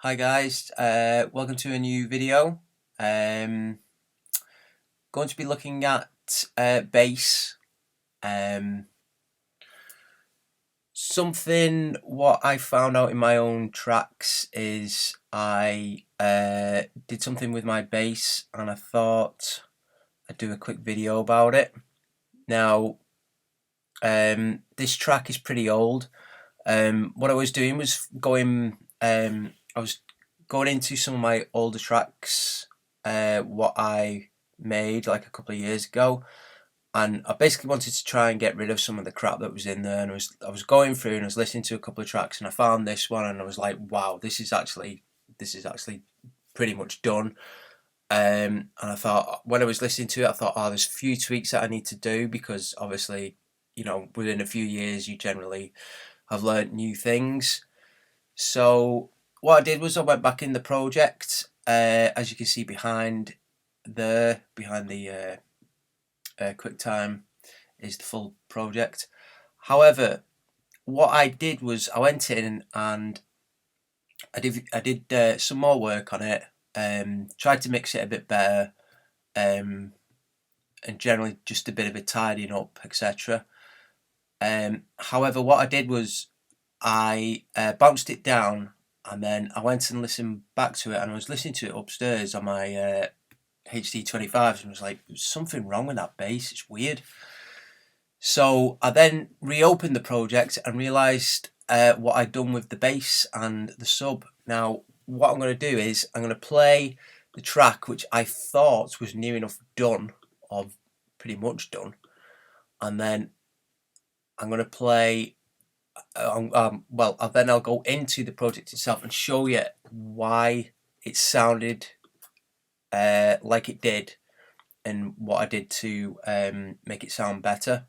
Hi guys, welcome to a new video. Um, Going to be looking at bass. Um, Something what I found out in my own tracks is I did something with my bass and I thought I'd do a quick video about it. Now, this track is pretty old. What I was doing was I was going into some of my older tracks, what I made like a couple of years ago, and I basically wanted to try and get rid of some of the crap that was in there. And I was going through and I was listening to a couple of tracks, and I found this one, and I was like, wow, this is actually pretty much done. And I thought when I was listening to it, I thought, oh, there's a few tweaks that I need to do because obviously, within a few years, you generally have learnt new things. So what I did was I went back in the project. As you can see behind the QuickTime is the full project. However, what I did was I went in and I did some more work on it. Tried to mix it a bit better, and generally just a bit of a tidying up, etc. However, what I did was I bounced it down, and then I went and listened back to it, and I was listening to it upstairs on my HD 25s, and was like, there's something wrong with that bass, it's weird. So I then reopened the project and realised what I'd done with the bass and the sub. Now, what I'm going to do is I'm going to play the track which I thought was near enough done, or pretty much done, and then I'm going to play then I'll go into the project itself and show you why it sounded like it did and what I did to make it sound better.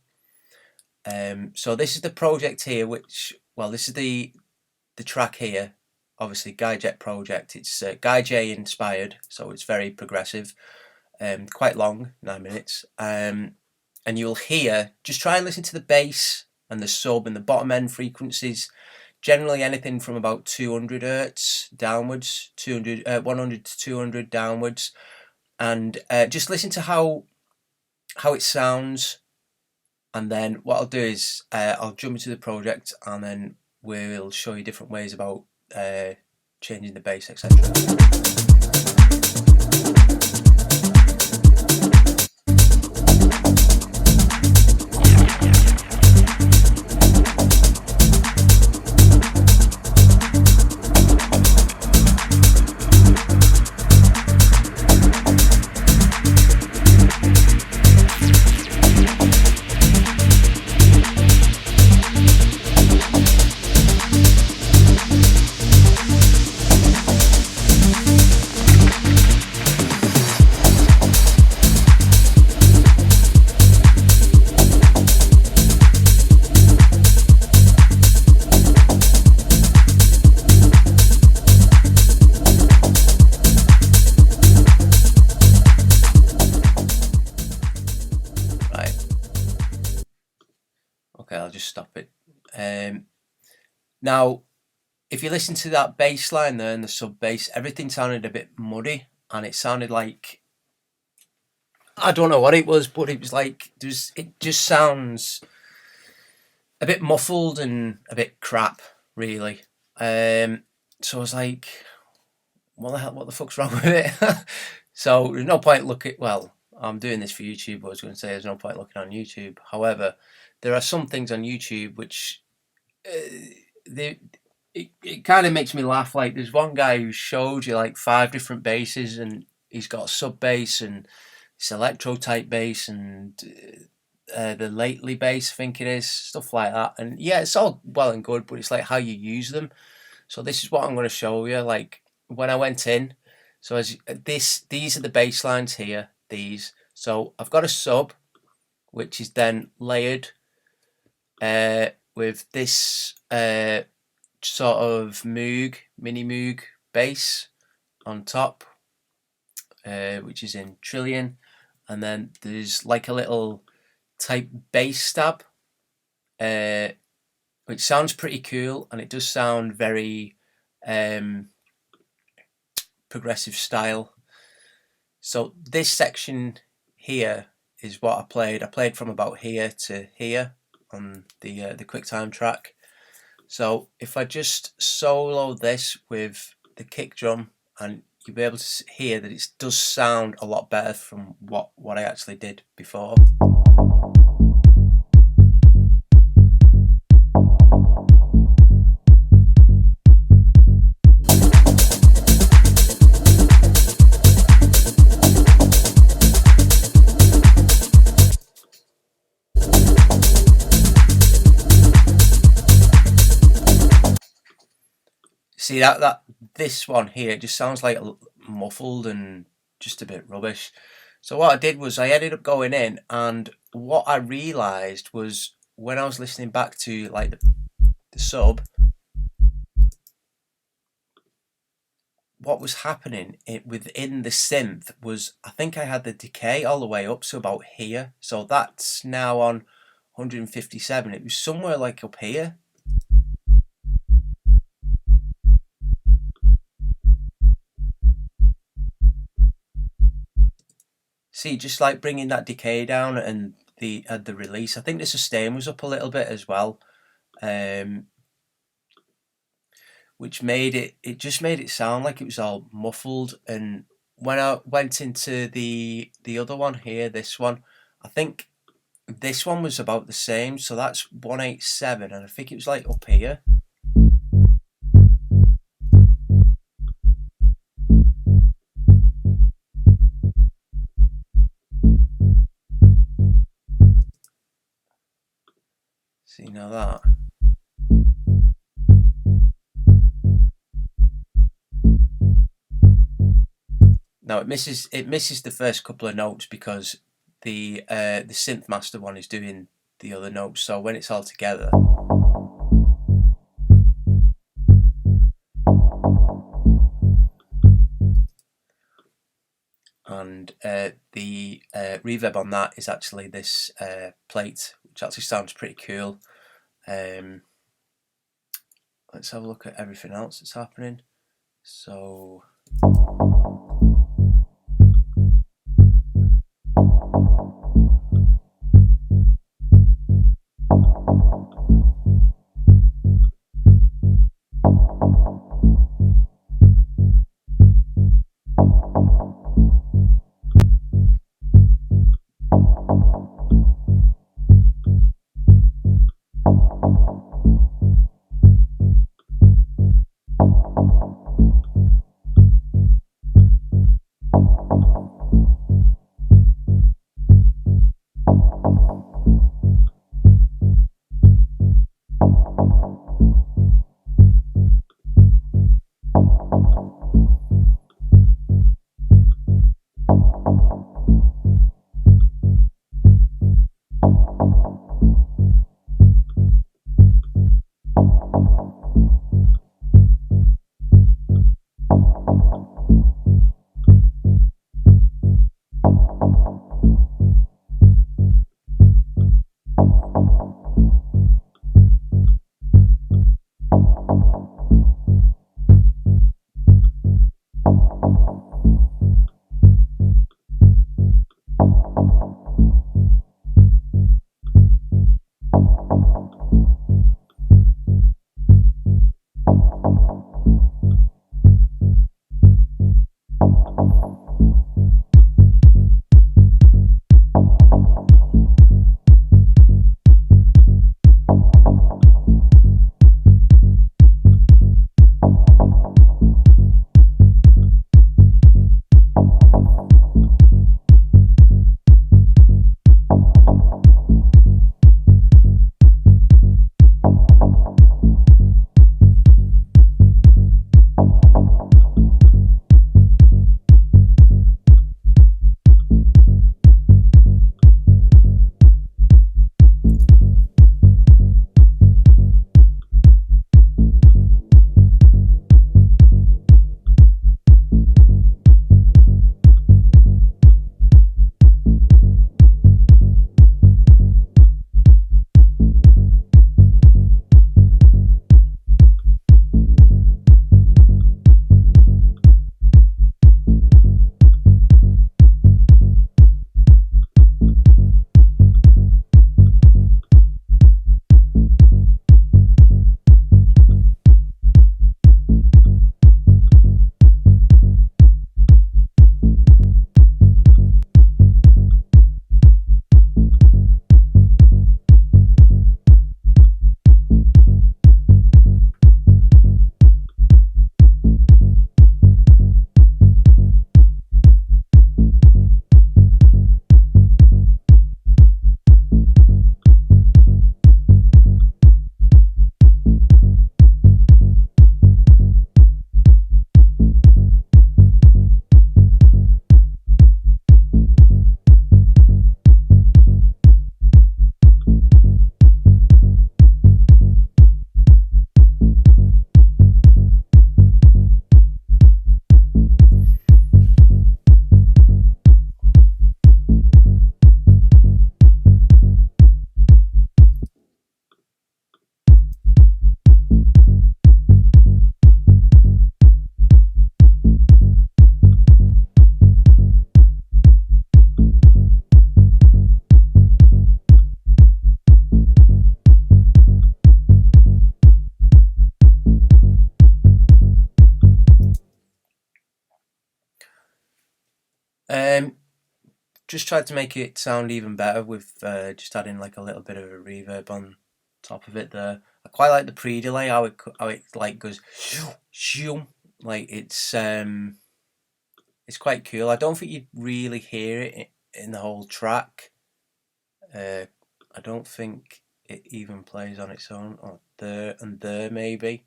So this is the project here, this is the track here. Obviously, Guy Jet project. It's Guy J inspired, so it's very progressive, quite long, 9 minutes. And you'll hear, just try and listen to the bass and the sub and the bottom end frequencies, generally anything from about 200 hertz downwards, 100 to 200 downwards, and just listen to how it sounds. And then what I'll do is I'll jump into the project, and then we'll show you different ways about changing the bass, etc. Right. Okay, I'll just stop it. Now, if you listen to that bass line there and the sub bass, everything sounded a bit muddy, and it sounded like, I don't know what it was, but it was like it just sounds a bit muffled and a bit crap, really. So I was like, what the fuck's wrong with it? So there's no point looking. Well, I'm doing this for YouTube. I was going to say there's no point looking on YouTube. However, there are some things on YouTube which it kind of makes me laugh. Like, there's one guy who showed you like 5 different basses, and he's got a sub bass and it's electro type bass and the lately bass, I think it is, stuff like that. And yeah, it's all well and good, but it's like how you use them. So this is what I'm going to show you. Like, when I went in, so these are the bass lines here. These. So I've got a sub, which is then layered with this sort of mini Moog bass on top, which is in trillion, and then there's like a little type bass stab, which sounds pretty cool, and it does sound very progressive style. So this section here is what I played. I played from about here to here on the QuickTime track. So if I just solo this with the kick drum, and you'll be able to hear that it does sound a lot better from what I actually did before. See that this one here, it just sounds like muffled and just a bit rubbish. So what I did was I ended up going in, and what I realised was when I was listening back to like the sub, what was happening within the synth was, I think I had the decay all the way up to about here. So that's now on 157. It was somewhere like up here. See, just like bringing that decay down and the release. I think the sustain was up a little bit as well, which made it just made it sound like it was all muffled. And when I went into the other one here, this one, I think this one was about the same. So that's 187, and I think it was like up here. See now that. Now it misses the first couple of notes because the synth master one is doing the other notes. So when it's all together, and the reverb on that is actually this plate, which actually sounds pretty cool. Let's have a look at everything else that's happening. So just tried to make it sound even better with just adding like a little bit of a reverb on top of it there. I quite like the pre-delay, how it like goes shoo, like it's quite cool. I don't think you'd really hear it in the whole track. I don't think it even plays on its own, or there and there maybe.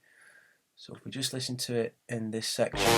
So if we just listen to it in this section.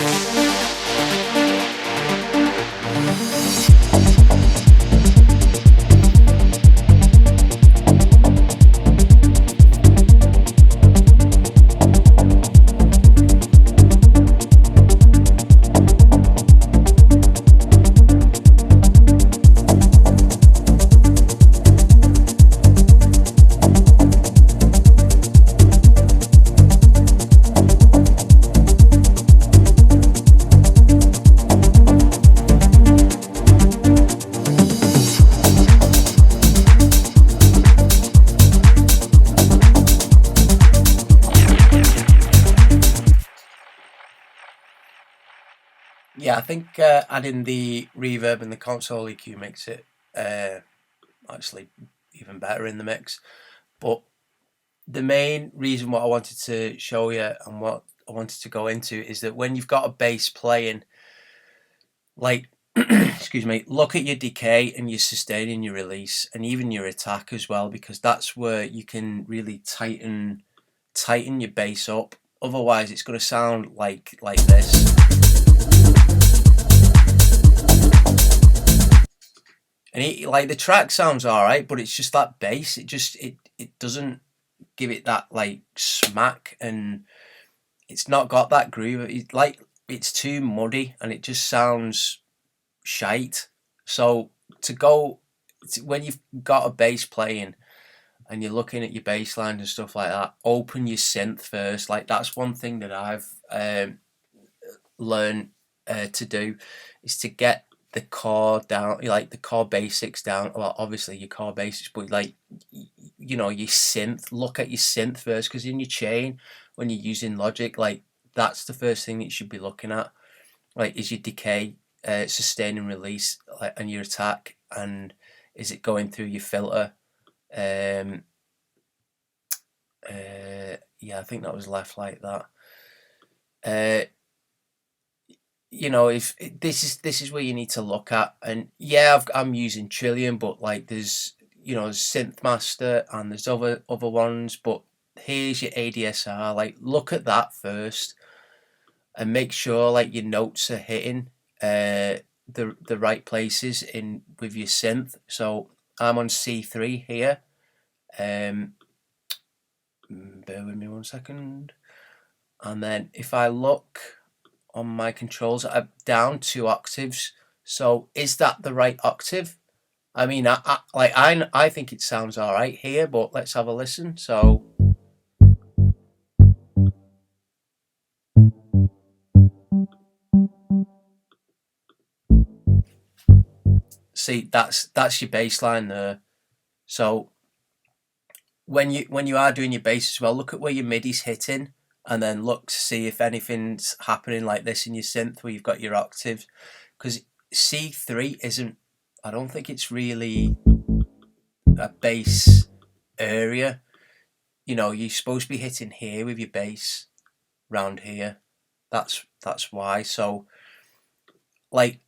Yeah, I think adding the reverb and the console EQ makes it actually even better in the mix. But the main reason what I wanted to show you and what I wanted to go into is that when you've got a bass playing, like, excuse me, look at your decay and your sustain and your release and even your attack as well, because that's where you can really tighten your bass up. Otherwise, it's going to sound like this. And like the track sounds alright, but it's just that bass. It doesn't give it that like smack, and it's not got that groove. It's too muddy, and it just sounds shite. So when you've got a bass playing and you're looking at your bass lines and stuff like that, open your synth first. Like that's one thing that I've learned to do, is to get the core down, like the core basics down. Well, obviously your core basics, but like, you know, your synth, look at your synth first, because in your chain, when you're using Logic, like that's the first thing that you should be looking at. Like, is your decay, sustain and release, and your attack, and is it going through your filter? Yeah, I think that was left like that. You know, if this is where you need to look at, and yeah, I'm using Trillium, but like there's, you know, Synth Master and there's other ones, but here's your ADSR. Like, look at that first and make sure like your notes are hitting the right places in with your synth. So I'm on C3 here. Bear with me 1 second, and then if I look on my controls, I'm down 2 octaves. So is that the right octave? I mean, I think it sounds all right here, but let's have a listen. So see, that's your bass line there. So when you are doing your bass as well, look at where your MIDI's hitting, and then look to see if anything's happening like this in your synth where you've got your octaves, because C3 isn't, I don't think it's really a bass area. You know, you're supposed to be hitting here with your bass, round here. That's why. So like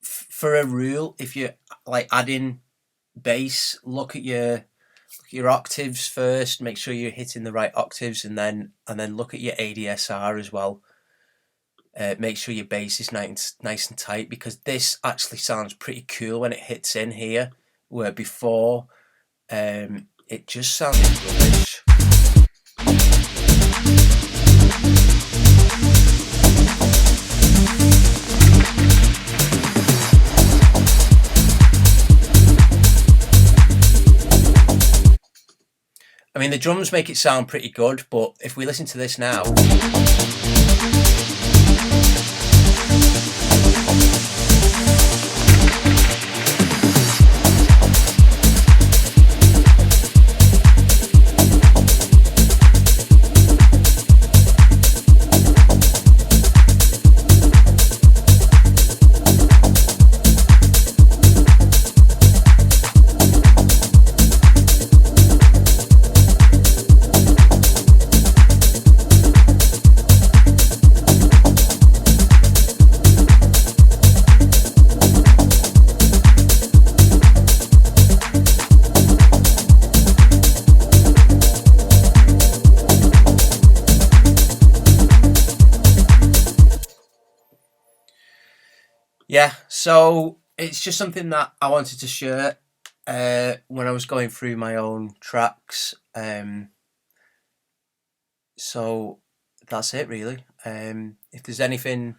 for a rule, if you're like adding bass, look at your octaves first, make sure you're hitting the right octaves, and then look at your ADSR as well. Make sure your bass is nice and tight, because this actually sounds pretty cool when it hits in here, where before it just sounded rubbish. I mean, the drums make it sound pretty good, but if we listen to this now, Yeah, so it's just something that I wanted to share when I was going through my own tracks. So that's it really. If there's anything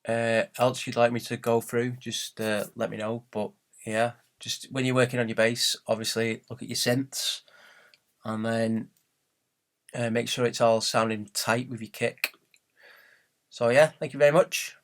else you'd like me to go through, just let me know. But yeah, just when you're working on your bass, obviously look at your synths and then make sure it's all sounding tight with your kick. So yeah, thank you very much.